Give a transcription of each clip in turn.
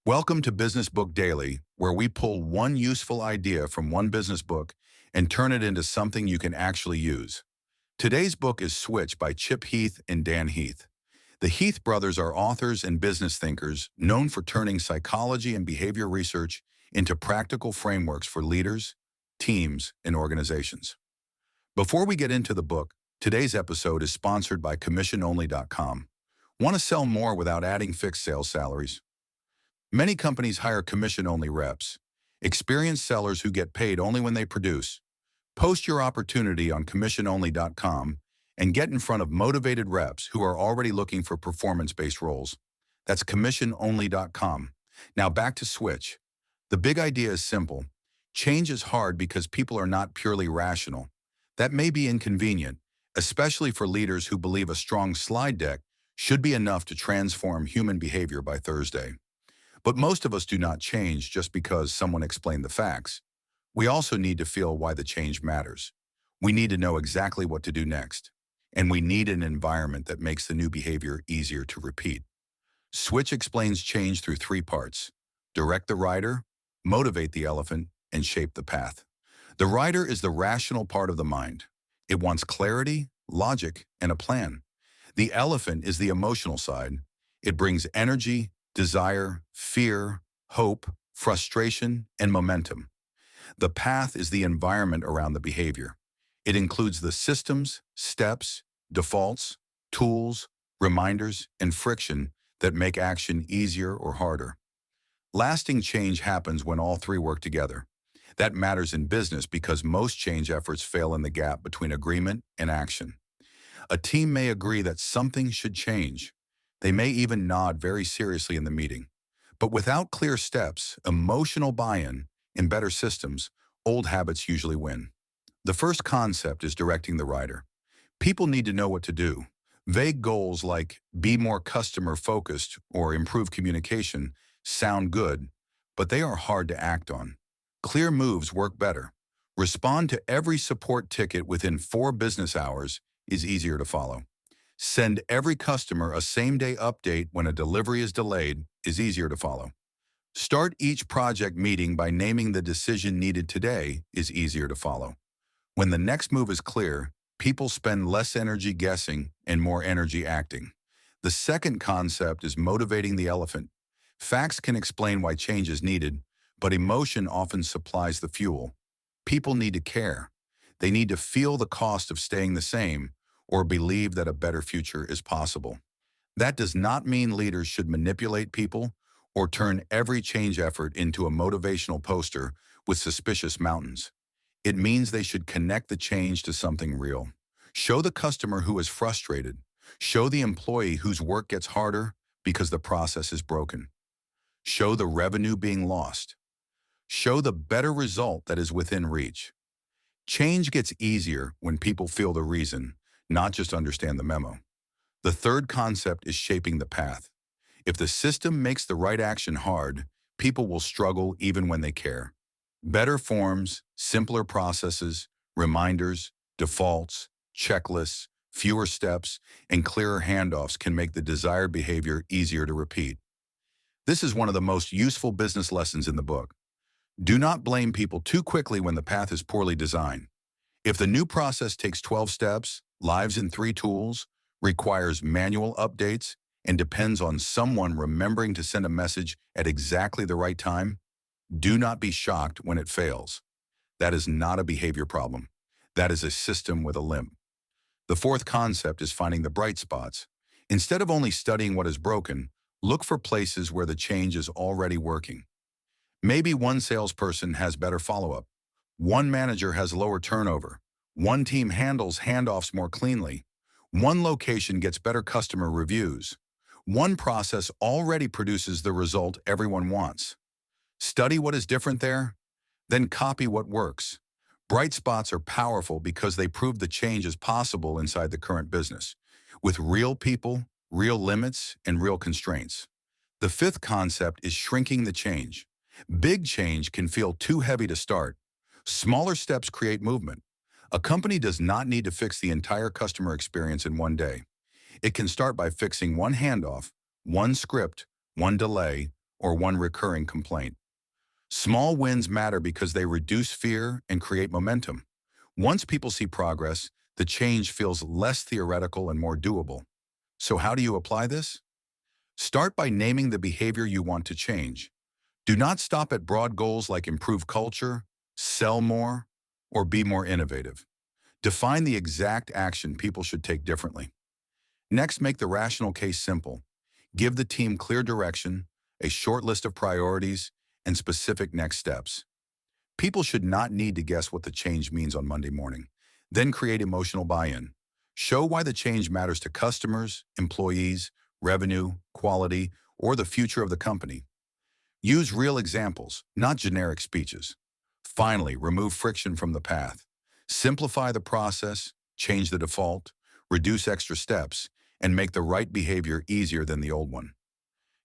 Welcome to Business Book Daily, where we pull one useful idea from one business book and turn it into something you can actually use. Today's book is Switch by Chip Heath and Dan Heath. The Heath brothers are authors and business thinkers known for turning psychology and behavior research into practical frameworks for leaders, teams, and organizations. Before we get into the book, today's episode is sponsored by CommissionOnly.com. Want to sell more without adding fixed sales salaries? Many companies hire commission-only reps, experienced sellers who get paid only when they produce. Post your opportunity on CommissionOnly.com and get in front of motivated reps who are already looking for performance-based roles. That's CommissionOnly.com. Now back to Switch. The big idea is simple. Change is hard because people are not purely rational. That may be inconvenient, especially for leaders who believe a strong slide deck should be enough to transform human behavior by Thursday. But most of us do not change just because someone explained the facts. We also need to feel why the change matters. We need to know exactly what to do next. And we need an environment that makes the new behavior easier to repeat. Switch explains change through three parts: direct the rider, motivate the elephant, and shape the path. The rider is the rational part of the mind. It wants clarity, logic, and a plan. The elephant is the emotional side. It brings energy, desire, fear, hope, frustration, and momentum. The path is the environment around the behavior. It includes the systems, steps, defaults, tools, reminders, and friction that make action easier or harder. Lasting change happens when all three work together. That matters in business because most change efforts fail in the gap between agreement and action. A team may agree that something should change. They may even nod very seriously in the meeting. But without clear steps, emotional buy-in, and better systems, old habits usually win. The first concept is directing the rider. People need to know what to do. Vague goals like be more customer-focused or improve communication sound good, but they are hard to act on. Clear moves work better. Respond to every support ticket within 4 business hours is easier to follow. Send every customer a same-day update when a delivery is delayed is easier to follow. Start each project meeting by naming the decision needed today is easier to follow. When the next move is clear, people spend less energy guessing and more energy acting. The second concept is motivating the elephant. Facts can explain why change is needed, but emotion often supplies the fuel. People need to care. They need to feel the cost of staying the same or believe that a better future is possible. That does not mean leaders should manipulate people or turn every change effort into a motivational poster with suspicious mountains. It means they should connect the change to something real. Show the customer who is frustrated. Show the employee whose work gets harder because the process is broken. Show the revenue being lost. Show the better result that is within reach. Change gets easier when people feel the reason, not just understand the memo. The third concept is shaping the path. If the system makes the right action hard, people will struggle even when they care. Better forms, simpler processes, reminders, defaults, checklists, fewer steps, and clearer handoffs can make the desired behavior easier to repeat. This is one of the most useful business lessons in the book. Do not blame people too quickly when the path is poorly designed. If the new process takes 12 steps, lives in 3 tools, requires manual updates, and depends on someone remembering to send a message at exactly the right time, do not be shocked when it fails. That is not a behavior problem. That is a system with a limp. The fourth concept is finding the bright spots. Instead of only studying what is broken, look for places where the change is already working. Maybe one salesperson has better follow-up. One manager has lower turnover. One team handles handoffs more cleanly. One location gets better customer reviews. One process already produces the result everyone wants. Study what is different there, then copy what works. Bright spots are powerful because they prove the change is possible inside the current business, with real people, real limits, and real constraints. The fifth concept is shrinking the change. Big change can feel too heavy to start. Smaller steps create movement. A company does not need to fix the entire customer experience in one day. It can start by fixing one handoff, one script, one delay, or one recurring complaint. Small wins matter because they reduce fear and create momentum. Once people see progress, the change feels less theoretical and more doable. So how do you apply this? Start by naming the behavior you want to change. Do not stop at broad goals like improve culture, sell more, or be more innovative. Define the exact action people should take differently. Next, make the rational case simple. Give the team clear direction, a short list of priorities, and specific next steps. People should not need to guess what the change means on Monday morning. Then create emotional buy-in. Show why the change matters to customers, employees, revenue, quality, or the future of the company. Use real examples, not generic speeches. Finally, remove friction from the path. Simplify the process, change the default, reduce extra steps, and make the right behavior easier than the old one.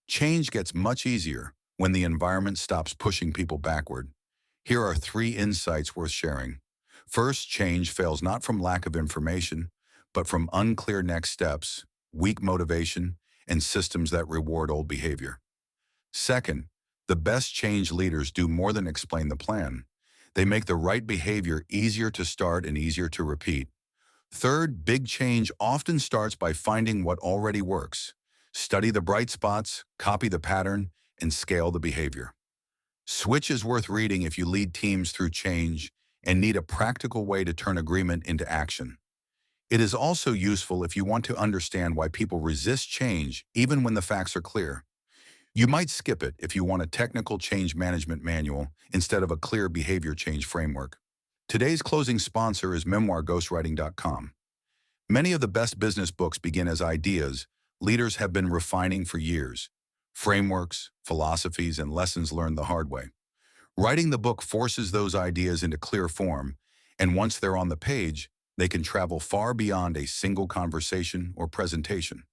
Change gets much easier when the environment stops pushing people backward. Here are 3 insights worth sharing. First, change fails not from lack of information, but from unclear next steps, weak motivation, and systems that reward old behavior. Second, the best change leaders do more than explain the plan. They make the right behavior easier to start and easier to repeat. Third, big change often starts by finding what already works. Study the bright spots, copy the pattern, and scale the behavior. Switch is worth reading if you lead teams through change and need a practical way to turn agreement into action. It is also useful if you want to understand why people resist change even when the facts are clear. You might skip it if you want a technical change management manual instead of a clear behavior change framework. Today's closing sponsor is memoirghostwriting.com. Many of the best business books begin as ideas leaders have been refining for years. Frameworks, philosophies, and lessons learned the hard way. Writing the book forces those ideas into clear form, and once they're on the page, they can travel far beyond a single conversation or presentation.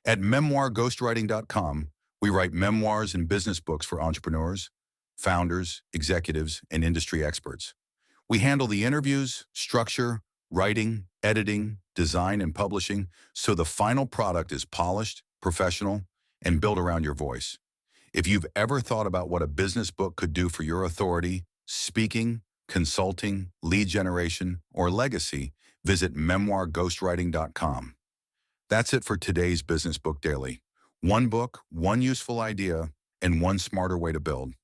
At memoirghostwriting.com, we write memoirs and business books for entrepreneurs, founders, executives, and industry experts. We handle the interviews, structure, writing, editing, design, and publishing, so the final product is polished, professional, and built around your voice. If you've ever thought about what a business book could do for your authority, speaking, consulting, lead generation, or legacy, visit memoirghostwriting.com. That's it for today's Business Book Daily. One book, one useful idea, and one smarter way to build.